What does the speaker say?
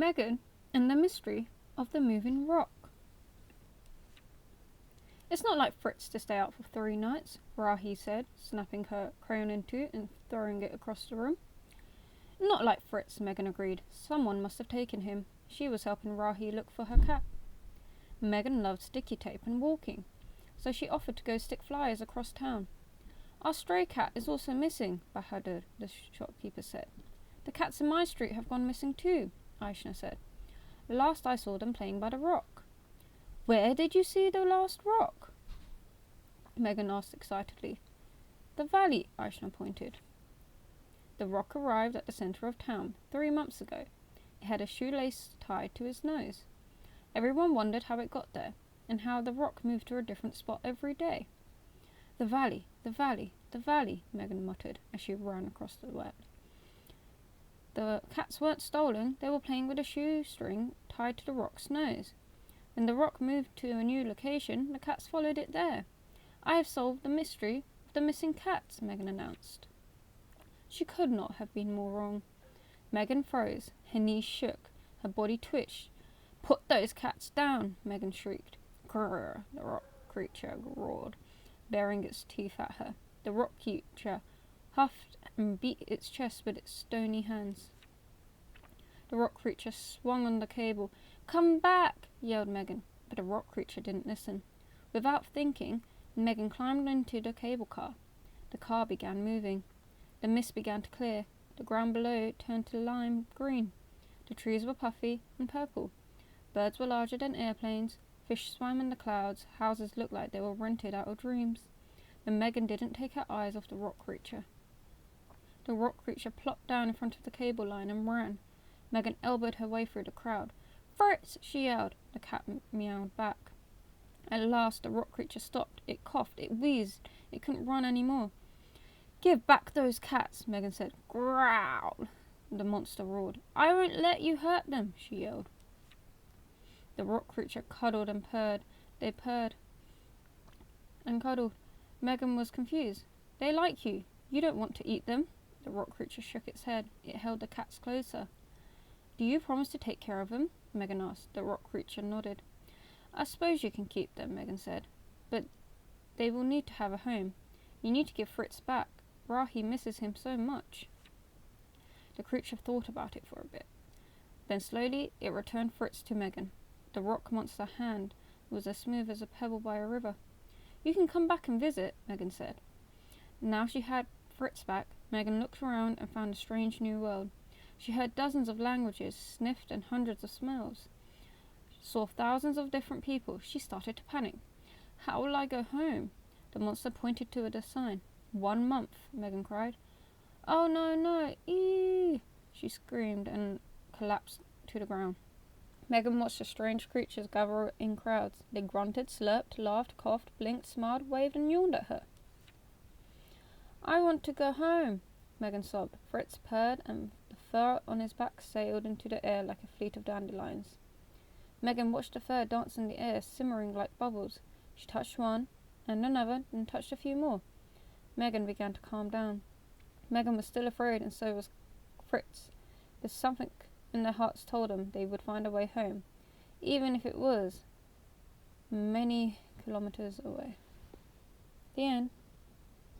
Megan and the Mystery of the Moving Rock. It's not like Fritz to stay out for 3 nights, Rahi said, snapping her crayon in two and throwing it across the room. Not like Fritz, Megan agreed. Someone must have taken him. She was helping Rahi look for her cat. Megan loved sticky tape and walking, so she offered to go stick flyers across town. Our stray cat is also missing, Bahadur, the shopkeeper said. The cats in my street have gone missing too, Aishna said. Last I saw them playing by the rock. Where did you see the last rock? Megan asked excitedly. The valley, Aishna pointed. The rock arrived at the centre of town 3 months ago. It had a shoelace tied to its nose. Everyone wondered how it got there, and how the rock moved to a different spot every day. The valley, the valley, the valley, Megan muttered as she ran across the wet. The cats weren't stolen, they were playing with a shoestring tied to the rock's nose. When the rock moved to a new location, the cats followed it there. I have solved the mystery of the missing cats, Megan announced. She could not have been more wrong. Megan froze, her knees shook, her body twitched. Put those cats down, Megan shrieked. Grrr, the rock creature roared, baring its teeth at her. The rock creature huffed and beat its chest with its stony hands. The rock creature swung on the cable. Come back, yelled Megan, but the rock creature didn't listen. Without thinking, Megan climbed into the cable car. The car began moving. The mist began to clear. The ground below turned to lime green. The trees were puffy and purple. Birds were larger than airplanes. Fish swam in the clouds. Houses looked like they were rented out of dreams. But Megan didn't take her eyes off the rock creature. The rock creature plopped down in front of the cable line and ran. Megan elbowed her way through the crowd. Fritz! She yelled. The cat meowed back. At last the rock creature stopped. It coughed. It wheezed. It couldn't run any more. Give back those cats, Megan said. Growl! The monster roared. I won't let you hurt them, she yelled. The rock creature cuddled and purred. They purred and cuddled. Megan was confused. They like you. You don't want to eat them. The rock creature shook its head. It held the cats closer. Do you promise to take care of them? Megan asked. The rock creature nodded. I suppose you can keep them, Megan said. But they will need to have a home. You need to give Fritz back. Rahi misses him so much. The creature thought about it for a bit. Then slowly it returned Fritz to Megan. The rock monster hand was as smooth as a pebble by a river. You can come back and visit, Megan said. Now she had Fritz back, Megan looked around and found a strange new world. She heard dozens of languages, sniffed and hundreds of smells. Saw thousands of different people. She started to panic. How will I go home? The monster pointed to a sign. 1 month, Megan cried. Oh no, no, eee! She screamed and collapsed to the ground. Megan watched the strange creatures gather in crowds. They grunted, slurped, laughed, coughed, blinked, smiled, waved and yawned at her. I want to go home, Megan sobbed. Fritz purred and the fur on his back sailed into the air like a fleet of dandelions. Megan watched the fur dance in the air, simmering like bubbles. She touched one and another and touched a few more. Megan began to calm down. Megan was still afraid and so was Fritz. But something in their hearts told them they would find a way home, even if it was many kilometers away. The end.